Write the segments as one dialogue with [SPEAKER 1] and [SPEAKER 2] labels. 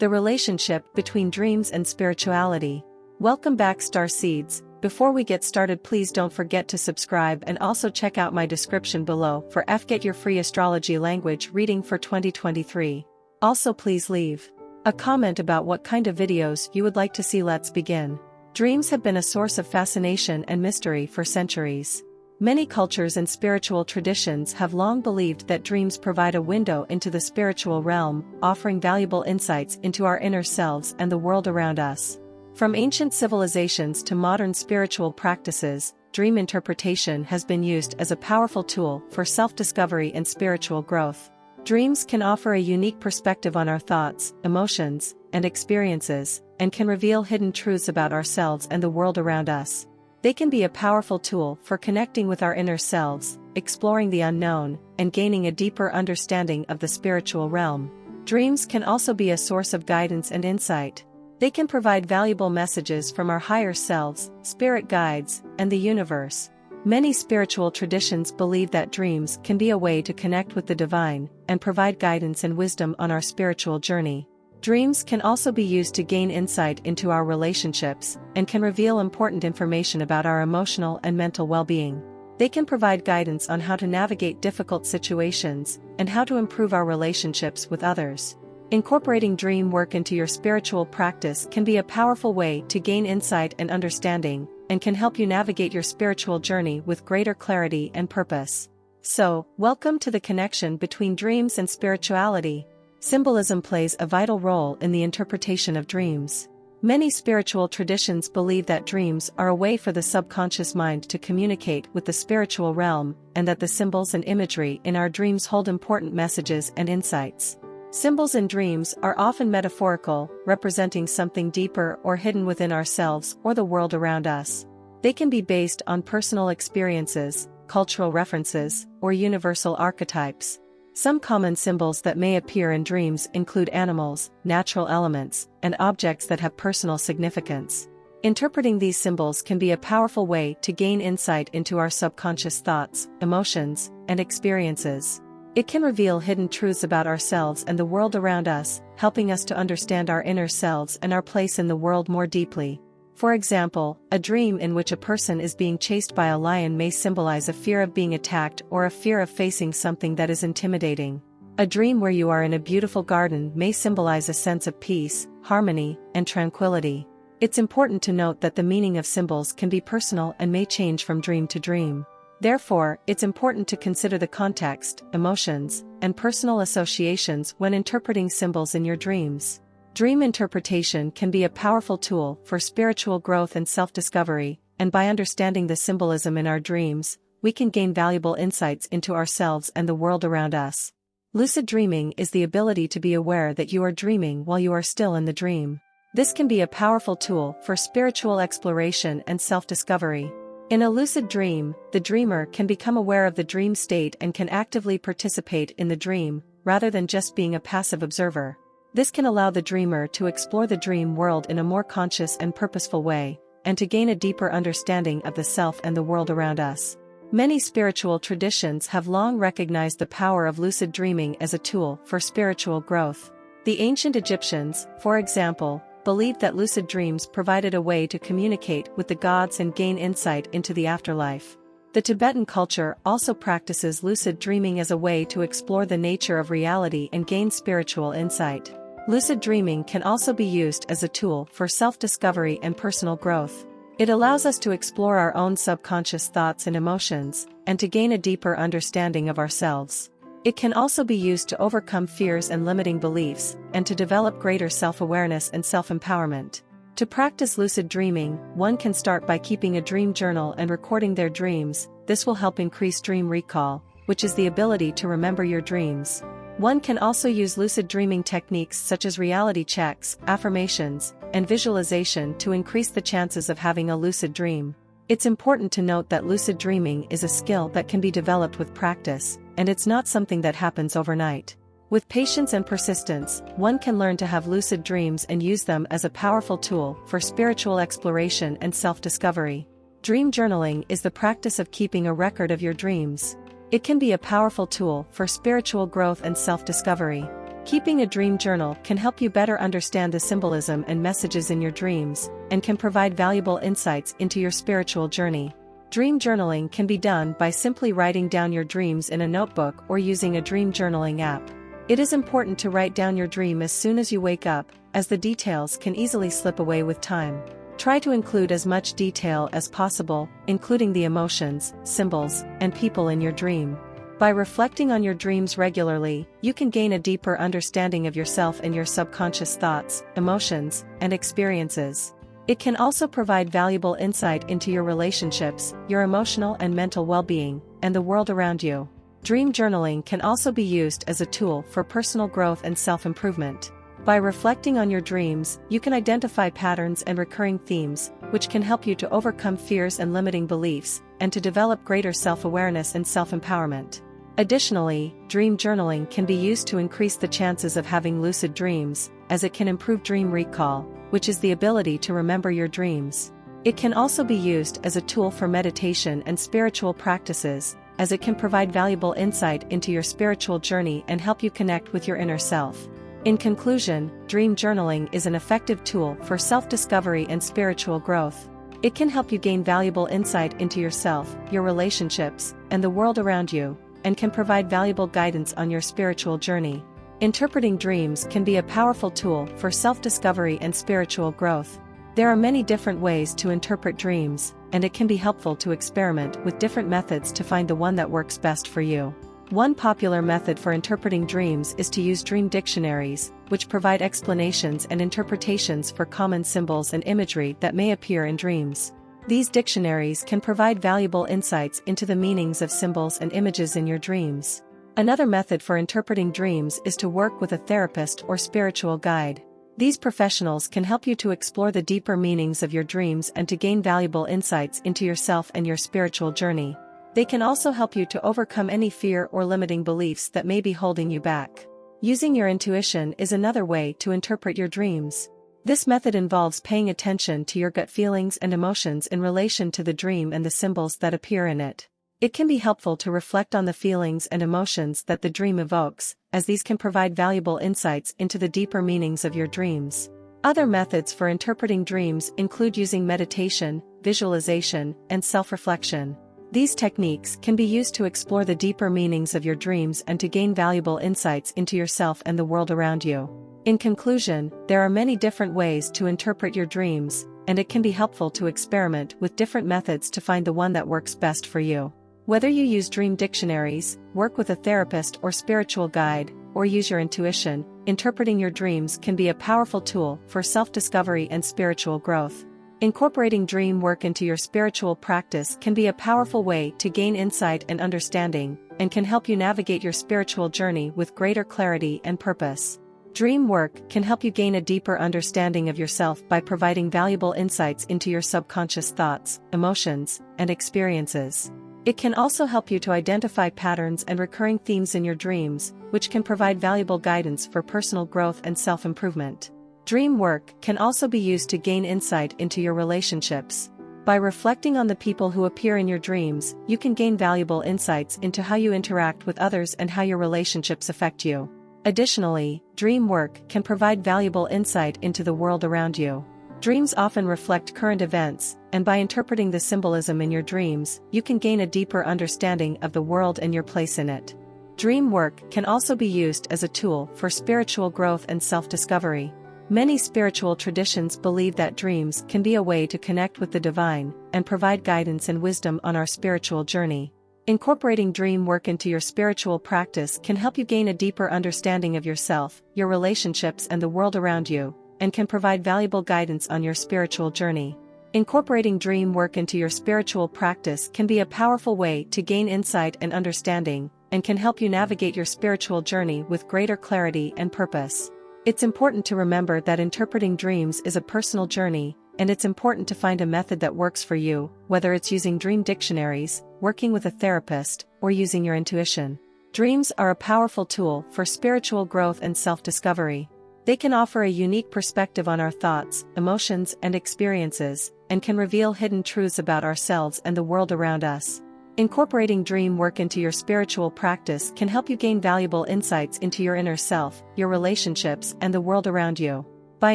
[SPEAKER 1] The relationship between dreams and spirituality. Welcome back, Star Seeds. Before we get started, please don't forget to subscribe and also check out my description below for get your free astrology language reading for 2023. Also, please leave a comment about what kind of videos you would like to see. Let's begin. Dreams have been a source of fascination and mystery for centuries. Many cultures and spiritual traditions have long believed that dreams provide a window into the spiritual realm, offering valuable insights into our inner selves and the world around us. From ancient civilizations to modern spiritual practices, dream interpretation has been used as a powerful tool for self-discovery and spiritual growth. Dreams can offer a unique perspective on our thoughts, emotions, and experiences, and can reveal hidden truths about ourselves and the world around us. They can be a powerful tool for connecting with our inner selves, exploring the unknown, and gaining a deeper understanding of the spiritual realm. Dreams can also be a source of guidance and insight. They can provide valuable messages from our higher selves, spirit guides, and the universe. Many spiritual traditions believe that dreams can be a way to connect with the divine and provide guidance and wisdom on our spiritual journey. Dreams can also be used to gain insight into our relationships and can reveal important information about our emotional and mental well-being. They can provide guidance on how to navigate difficult situations and how to improve our relationships with others. Incorporating dream work into your spiritual practice can be a powerful way to gain insight and understanding, and can help you navigate your spiritual journey with greater clarity and purpose. So, welcome to the connection between dreams and spirituality. Symbolism plays a vital role in the interpretation of dreams. Many spiritual traditions believe that dreams are a way for the subconscious mind to communicate with the spiritual realm, and that the symbols and imagery in our dreams hold important messages and insights. Symbols in dreams are often metaphorical, representing something deeper or hidden within ourselves or the world around us. They can be based on personal experiences, cultural references, or universal archetypes. Some common symbols that may appear in dreams include animals, natural elements, and objects that have personal significance. Interpreting these symbols can be a powerful way to gain insight into our subconscious thoughts, emotions, and experiences. It can reveal hidden truths about ourselves and the world around us, helping us to understand our inner selves and our place in the world more deeply. For example, a dream in which a person is being chased by a lion may symbolize a fear of being attacked or a fear of facing something that is intimidating. A dream where you are in a beautiful garden may symbolize a sense of peace, harmony, and tranquility. It's important to note that the meaning of symbols can be personal and may change from dream to dream. Therefore, it's important to consider the context, emotions, and personal associations when interpreting symbols in your dreams. Dream interpretation can be a powerful tool for spiritual growth and self-discovery, and by understanding the symbolism in our dreams, we can gain valuable insights into ourselves and the world around us. Lucid dreaming is the ability to be aware that you are dreaming while you are still in the dream. This can be a powerful tool for spiritual exploration and self-discovery. In a lucid dream, the dreamer can become aware of the dream state and can actively participate in the dream, rather than just being a passive observer. This can allow the dreamer to explore the dream world in a more conscious and purposeful way, and to gain a deeper understanding of the self and the world around us. Many spiritual traditions have long recognized the power of lucid dreaming as a tool for spiritual growth. The ancient Egyptians, for example, believed that lucid dreams provided a way to communicate with the gods and gain insight into the afterlife. The Tibetan culture also practices lucid dreaming as a way to explore the nature of reality and gain spiritual insight. Lucid dreaming can also be used as a tool for self-discovery and personal growth. It allows us to explore our own subconscious thoughts and emotions, and to gain a deeper understanding of ourselves. It can also be used to overcome fears and limiting beliefs, and to develop greater self-awareness and self-empowerment. To practice lucid dreaming, one can start by keeping a dream journal and recording their dreams. This will help increase dream recall, which is the ability to remember your dreams. One can also use lucid dreaming techniques such as reality checks, affirmations, and visualization to increase the chances of having a lucid dream. It's important to note that lucid dreaming is a skill that can be developed with practice, and it's not something that happens overnight. With patience and persistence, one can learn to have lucid dreams and use them as a powerful tool for spiritual exploration and self-discovery. Dream journaling is the practice of keeping a record of your dreams. It can be a powerful tool for spiritual growth and self-discovery. Keeping a dream journal can help you better understand the symbolism and messages in your dreams, and can provide valuable insights into your spiritual journey. Dream journaling can be done by simply writing down your dreams in a notebook or using a dream journaling app. It is important to write down your dream as soon as you wake up, as the details can easily slip away with time. Try to include as much detail as possible, including the emotions, symbols, and people in your dream. By reflecting on your dreams regularly, you can gain a deeper understanding of yourself and your subconscious thoughts, emotions, and experiences. It can also provide valuable insight into your relationships, your emotional and mental well-being, and the world around you. Dream journaling can also be used as a tool for personal growth and self-improvement. By reflecting on your dreams, you can identify patterns and recurring themes, which can help you to overcome fears and limiting beliefs, and to develop greater self-awareness and self-empowerment. Additionally, dream journaling can be used to increase the chances of having lucid dreams, as it can improve dream recall, which is the ability to remember your dreams. It can also be used as a tool for meditation and spiritual practices, as it can provide valuable insight into your spiritual journey and help you connect with your inner self. In conclusion, dream journaling is an effective tool for self-discovery and spiritual growth. It can help you gain valuable insight into yourself, your relationships, and the world around you, and can provide valuable guidance on your spiritual journey. Interpreting dreams can be a powerful tool for self-discovery and spiritual growth. There are many different ways to interpret dreams, and it can be helpful to experiment with different methods to find the one that works best for you. One popular method for interpreting dreams is to use dream dictionaries, which provide explanations and interpretations for common symbols and imagery that may appear in dreams. These dictionaries can provide valuable insights into the meanings of symbols and images in your dreams. Another method for interpreting dreams is to work with a therapist or spiritual guide. These professionals can help you to explore the deeper meanings of your dreams and to gain valuable insights into yourself and your spiritual journey. They can also help you to overcome any fear or limiting beliefs that may be holding you back. Using your intuition is another way to interpret your dreams. This method involves paying attention to your gut feelings and emotions in relation to the dream and the symbols that appear in it. It can be helpful to reflect on the feelings and emotions that the dream evokes, as these can provide valuable insights into the deeper meanings of your dreams. Other methods for interpreting dreams include using meditation, visualization, and self-reflection. These techniques can be used to explore the deeper meanings of your dreams and to gain valuable insights into yourself and the world around you. In conclusion, there are many different ways to interpret your dreams, and it can be helpful to experiment with different methods to find the one that works best for you. Whether you use dream dictionaries, work with a therapist or spiritual guide, or use your intuition, interpreting your dreams can be a powerful tool for self-discovery and spiritual growth. Incorporating dream work into your spiritual practice can be a powerful way to gain insight and understanding, and can help you navigate your spiritual journey with greater clarity and purpose. Dream work can help you gain a deeper understanding of yourself by providing valuable insights into your subconscious thoughts, emotions, and experiences. It can also help you to identify patterns and recurring themes in your dreams, which can provide valuable guidance for personal growth and self-improvement. Dream work can also be used to gain insight into your relationships. By reflecting on the people who appear in your dreams, you can gain valuable insights into how you interact with others and how your relationships affect you. Additionally, dream work can provide valuable insight into the world around you. Dreams often reflect current events, and by interpreting the symbolism in your dreams, you can gain a deeper understanding of the world and your place in it. Dream work can also be used as a tool for spiritual growth and self-discovery. Many spiritual traditions believe that dreams can be a way to connect with the divine and provide guidance and wisdom on our spiritual journey. Incorporating dream work into your spiritual practice can help you gain a deeper understanding of yourself, your relationships, and the world around you, and can provide valuable guidance on your spiritual journey. Incorporating dream work into your spiritual practice can be a powerful way to gain insight and understanding, and can help you navigate your spiritual journey with greater clarity and purpose. It's important to remember that interpreting dreams is a personal journey, and it's important to find a method that works for you, whether it's using dream dictionaries, working with a therapist, or using your intuition. Dreams are a powerful tool for spiritual growth and self-discovery. They can offer a unique perspective on our thoughts, emotions, and experiences, and can reveal hidden truths about ourselves and the world around us. Incorporating dream work into your spiritual practice can help you gain valuable insights into your inner self, your relationships, and the world around you. By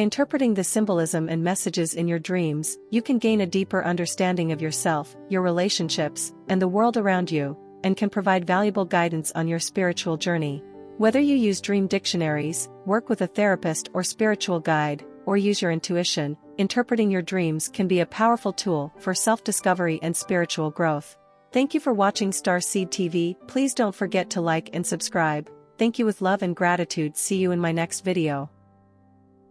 [SPEAKER 1] interpreting the symbolism and messages in your dreams, you can gain a deeper understanding of yourself, your relationships, and the world around you, and can provide valuable guidance on your spiritual journey. Whether you use dream dictionaries, work with a therapist or spiritual guide, or use your intuition, interpreting your dreams can be a powerful tool for self-discovery and spiritual growth. Thank you for watching Starseed TV. Please don't forget to like and subscribe. Thank you with love and gratitude. See you in my next video.